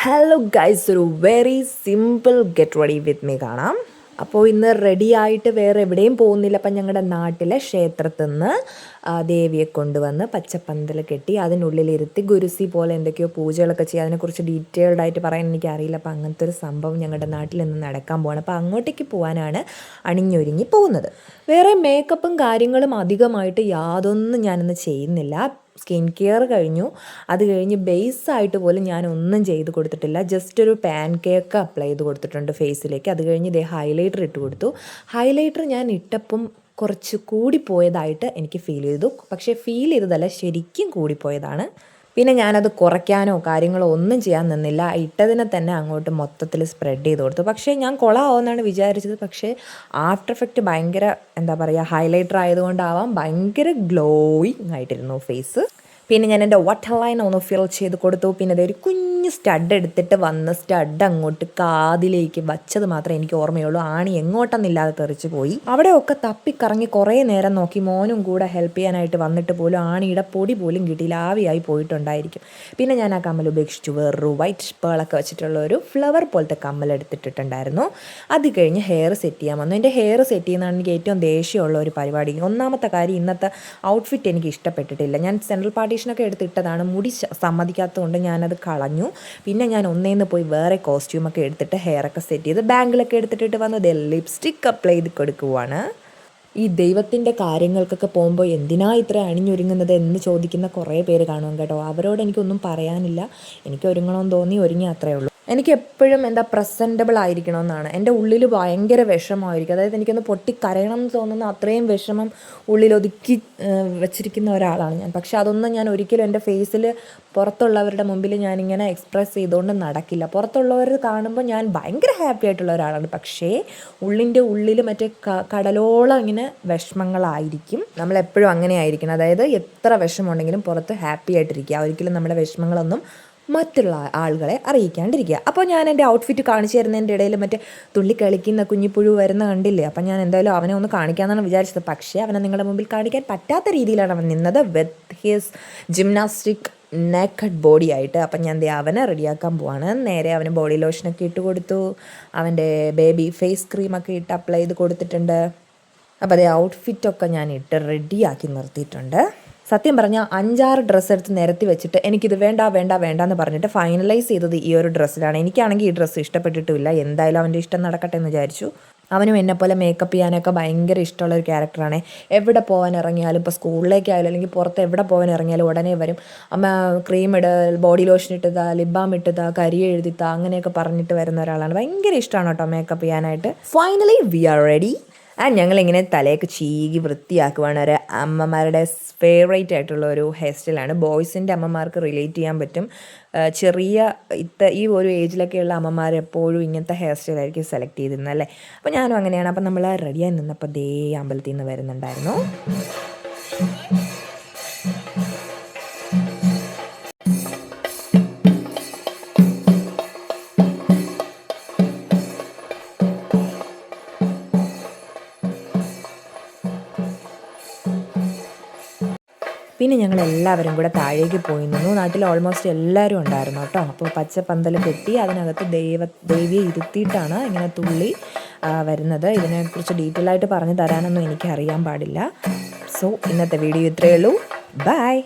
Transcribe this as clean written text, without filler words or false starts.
Hello guys, ഒരു very simple get ready with me കാണാം. അപ്പോൾ ഇന്ന് റെഡി ആയിട്ട് വേറെ എവിടെയും പോകുന്നില്ല. അപ്പം ഞങ്ങളുടെ നാട്ടിലെ ക്ഷേത്രത്തിൽ നിന്ന് ദേവിയെ കൊണ്ടുവന്ന് പച്ചപ്പന്തൽ കെട്ടി അതിനുള്ളിലിരുത്തി ഗുരുസി പോലെ എന്തൊക്കെയോ പൂജകളൊക്കെ ചെയ്യുക. അതിനെക്കുറിച്ച് ഡീറ്റെയിൽഡ് ആയിട്ട് പറയാൻ എനിക്കറിയില്ല. അപ്പോൾ അങ്ങനത്തെ ഒരു സംഭവം ഞങ്ങളുടെ നാട്ടിൽ നിന്ന് നടക്കാൻ പോകണം. അപ്പോൾ അങ്ങോട്ടേക്ക് പോകാനാണ് അണിഞ്ഞൊരുങ്ങി പോകുന്നത്. വേറെ മേക്കപ്പും കാര്യങ്ങളും അധികമായിട്ട് യാതൊന്നും ഞാനിന്ന് ചെയ്യുന്നില്ല. സ്കിൻ കെയർ കഴിഞ്ഞു. അത് കഴിഞ്ഞ് ബേസായിട്ട് പോലും ഞാനൊന്നും ചെയ്ത് കൊടുത്തിട്ടില്ല. ജസ്റ്റ് ഒരു പാൻ കേക്ക് അപ്ലൈ ചെയ്ത് കൊടുത്തിട്ടുണ്ട് ഫേസിലേക്ക്. അത് കഴിഞ്ഞ് ഇതേ ഹൈലൈറ്റർ ഇട്ട് കൊടുത്തു. ഹൈലൈറ്റർ ഞാൻ ഇട്ടപ്പം കുറച്ച് കൂടിപ്പോയതായിട്ട് എനിക്ക് ഫീൽ ചെയ്തു. പക്ഷേ ഫീൽ ചെയ്തതല്ല, ശരിക്കും കൂടിപ്പോയതാണ്. പിന്നെ ഞാനത് കുറയ്ക്കാനോ കാര്യങ്ങളോ ഒന്നും ചെയ്യാൻ നിന്നില്ല. ഇട്ടതിനെ തന്നെ അങ്ങോട്ട് മൊത്തത്തിൽ സ്പ്രെഡ് ചെയ്ത് കൊടുത്തു. പക്ഷേ ഞാൻ കൊളാവുമെന്നാണ് വിചാരിച്ചത്. പക്ഷേ ആഫ്റ്റർ എഫക്റ്റ് ഭയങ്കര ഹൈലൈറ്റർ ആയതുകൊണ്ടാവാം ഭയങ്കര ഗ്ലോയിങ് ആയിട്ടിരുന്നു ഫേസ്. പിന്നെ ഞാൻ എൻ്റെ വാട്ടർ ലൈൻ ഒന്ന് ഫിൽ ചെയ്ത് കൊടുത്തു. പിന്നെ അതൊരു കുഞ്ഞ് സ്റ്റഡ് എടുത്തിട്ട് വന്ന് സ്റ്റഡ് അങ്ങോട്ട് കാതിലേക്ക് വച്ചത് മാത്രമേ എനിക്ക് ഓർമ്മയുള്ളൂ. ആണി എങ്ങോട്ടെന്നില്ലാതെ തെറിച്ച് പോയി. അവിടെയൊക്കെ തപ്പിക്കറങ്ങി കുറേ നേരം നോക്കി. മോനും കൂടെ ഹെൽപ്പ് ചെയ്യാനായിട്ട് വന്നിട്ട് പോലും ആണിയുടെ പൊടി പോലും കിട്ടിയില്ല. ആവിയായി പോയിട്ടുണ്ടായിരിക്കും. പിന്നെ ഞാൻ ആ കമ്മൽ ഉപേക്ഷിച്ചു. വേറൊരു വൈറ്റ് പേളൊക്കെ വെച്ചിട്ടുള്ള ഒരു ഫ്ലവർ പോലത്തെ കമ്മൽ എടുത്തിട്ടുണ്ടായിരുന്നു. അത് കഴിഞ്ഞ് ഹെയർ സെറ്റ് ചെയ്യാൻ വന്നു. എൻ്റെ ഹെയർ സെറ്റ് ചെയ്യുന്നതാണ് എനിക്ക് ഏറ്റവും ദേഷ്യമുള്ള ഒരു പരിപാടി. ഒന്നാമത്തെ കാര്യം, ഇന്നത്തെ ഔട്ട്ഫിറ്റ് എനിക്ക് ഇഷ്ടപ്പെട്ടിട്ടില്ല. ഞാൻ സെൻട്രൽ പാർട്ടീഷനൊക്കെ എടുത്തിട്ടതാണ്. മുടി സമ്മതിക്കാത്തതുകൊണ്ട് ഞാനത് കളഞ്ഞു. പിന്നെ ഞാൻ ഒന്നേന്ന് പോയി വേറെ കോസ്റ്റ്യൂമൊക്കെ എടുത്തിട്ട് ഹെയറൊക്കെ സെറ്റ് ചെയ്ത് ബാങ്കിലൊക്കെ എടുത്തിട്ട് വന്നത് ലിപ്സ്റ്റിക് അപ്ലൈ ചെയ്ത് കൊടുക്കുവാണ്. ഈ ദൈവത്തിൻ്റെ കാര്യങ്ങൾക്കൊക്കെ പോകുമ്പോൾ എന്തിനാ ഇത്ര അണിഞ്ഞൊരുങ്ങുന്നത് എന്ന് ചോദിക്കുന്ന കുറേ പേര് കാണും കേട്ടോ. അവരോട് എനിക്കൊന്നും പറയാനില്ല. എനിക്ക് ഒരുങ്ങണമെന്ന് തോന്നി, ഒരുങ്ങി അത്രയേ ഉള്ളൂ. എനിക്ക് എപ്പോഴും പ്രസൻറ്റബിൾ ആയിരിക്കണമെന്നാണ്. എൻ്റെ ഉള്ളിൽ ഭയങ്കര വിഷമമായിരിക്കും. അതായത് എനിക്കൊന്ന് പൊട്ടിക്കരയണം എന്ന് തോന്നുന്ന അത്രയും വിഷമം ഉള്ളിലൊതുക്കി വെച്ചിരിക്കുന്ന ഒരാളാണ് ഞാൻ. പക്ഷെ അതൊന്നും ഞാൻ ഒരിക്കലും എൻ്റെ ഫേസിൽ പുറത്തുള്ളവരുടെ മുമ്പിൽ ഞാനിങ്ങനെ എക്സ്പ്രസ് ചെയ്തുകൊണ്ട് നടക്കില്ല. പുറത്തുള്ളവർ കാണുമ്പോൾ ഞാൻ ഭയങ്കര ഹാപ്പി ആയിട്ടുള്ള ഒരാളാണ്. പക്ഷേ ഉള്ളിൻ്റെ ഉള്ളിൽ കടലോളം ഇങ്ങനെ വിഷമങ്ങളായിരിക്കും. നമ്മളെപ്പോഴും അങ്ങനെ ആയിരിക്കണം. അതായത് എത്ര വിഷമമുണ്ടെങ്കിലും പുറത്ത് ഹാപ്പി ആയിട്ടിരിക്കുക. ഒരിക്കലും നമ്മുടെ വിഷമങ്ങളൊന്നും മറ്റുള്ള ആളുകളെ അറിയിക്കാണ്ടിരിക്കുക. അപ്പോൾ ഞാൻ എൻ്റെ ഔട്ട്ഫിറ്റ് കാണിച്ചു തരുന്നതിൻ്റെ ഇടയിൽ തുള്ളി കളിക്കുന്ന കുഞ്ഞിപ്പുഴു വരുന്ന കണ്ടില്ലേ. അപ്പം ഞാൻ എന്തായാലും അവനെ ഒന്ന് കാണിക്കാമെന്നാണ് വിചാരിച്ചത്. പക്ഷേ അവനെ നിങ്ങളുടെ മുമ്പിൽ കാണിക്കാൻ പറ്റാത്ത രീതിയിലാണ് അവൻ നിന്നത്, with his gymnastic naked body ആയിട്ട്. അപ്പം ഞാൻ അവനെ റെഡിയാക്കാൻ പോവാണ്. നേരെ അവന് ബോഡി ലോഷനൊക്കെ ഇട്ട് കൊടുത്തു. അവൻ്റെ ബേബി ഫേസ് ക്രീമൊക്കെ ഇട്ട് അപ്ലൈ ചെയ്ത് കൊടുത്തിട്ടുണ്ട്. അപ്പോൾ അതേ ഔട്ട്ഫിറ്റൊക്കെ ഞാൻ ഇട്ട് റെഡിയാക്കി നിർത്തിയിട്ടുണ്ട്. സത്യം പറഞ്ഞാൽ 5-6 ഡ്രസ്സ് എടുത്ത് നിരത്തി വെച്ചിട്ട് എനിക്കിത് വേണ്ട എന്ന് പറഞ്ഞിട്ട് ഫൈനലൈസ് ചെയ്തത് ഈ ഒരു ഡ്രസ്സിലാണ്. എനിക്കാണെങ്കിൽ ഈ ഡ്രസ്സ് ഇഷ്ടപ്പെട്ടിട്ടുമില്ല. എന്തായാലും അവൻ്റെ ഇഷ്ടം നടക്കട്ടെ എന്ന് വിചാരിച്ചു. അവനും എന്നെപ്പോലെ മേക്കപ്പ് ചെയ്യാനൊക്കെ ഭയങ്കര ഇഷ്ടമുള്ളൊരു ക്യാരക്ടറാണ്. എവിടെ പോകാൻ ഇറങ്ങിയാലും, ഇപ്പോൾ സ്കൂളിലേക്കായാലും അല്ലെങ്കിൽ പുറത്ത് എവിടെ പോകാൻ ഇറങ്ങിയാലും ഉടനെ വരും, അമ്മ ക്രീം ഇട്, ബോഡി ലോഷൻ ഇട്ടതാ, ലിപ് ബാം ഇട്ടതാ, കരി എഴുതിത്താ, അങ്ങനെയൊക്കെ പറഞ്ഞിട്ട് വരുന്ന ഒരാളാണ്. ഭയങ്കര ഇഷ്ടമാണ് കേട്ടോ മേക്കപ്പ് ചെയ്യാനായിട്ട്. Finally we are ready. ഞങ്ങളിങ്ങനെ തലയൊക്കെ ചീകി വൃത്തിയാക്കുവാണ്. ഒരു അമ്മമാരുടെ ഫേവറേറ്റ് ആയിട്ടുള്ള ഒരു ഹെയർ സ്റ്റൈലാണ്. ബോയ്സിൻ്റെ അമ്മമാർക്ക് റിലേറ്റ് ചെയ്യാൻ പറ്റും. ഈ ഒരു ഏജിലൊക്കെയുള്ള അമ്മമാർ എപ്പോഴും ഇങ്ങനത്തെ ഹെയർ സ്റ്റൈലായിരിക്കും സെലക്ട് ചെയ്തിരുന്നത് അല്ലേ. അപ്പോൾ ഞാനും അങ്ങനെയാണ്. അപ്പം നമ്മൾ റെഡിയായി നിന്നപ്പോൾ ദേ അമ്പലത്തിൽ നിന്ന് വരുന്നുണ്ടായിരുന്നു. പിന്നെ ഞങ്ങൾ എല്ലാവരും കൂടെ താഴേക്ക് പോയി നിന്നു. നാട്ടിൽ ഓൾമോസ്റ്റ് എല്ലാവരും ഉണ്ടായിരുന്നു കേട്ടോ. അപ്പോൾ പച്ചപ്പന്തൽ കെട്ടി അതിനകത്ത് ദേവിയെ ഇരുത്തിയിട്ടാണ് ഇങ്ങനെ തുള്ളി വരുന്നത്. ഇതിനെക്കുറിച്ച് ഡീറ്റെയിൽ ആയിട്ട് പറഞ്ഞു തരാനൊന്നും എനിക്കറിയാൻ പാടില്ല. സോ ഇന്നത്തെ വീഡിയോ ഇത്രയേ ഉള്ളൂ. ബൈ.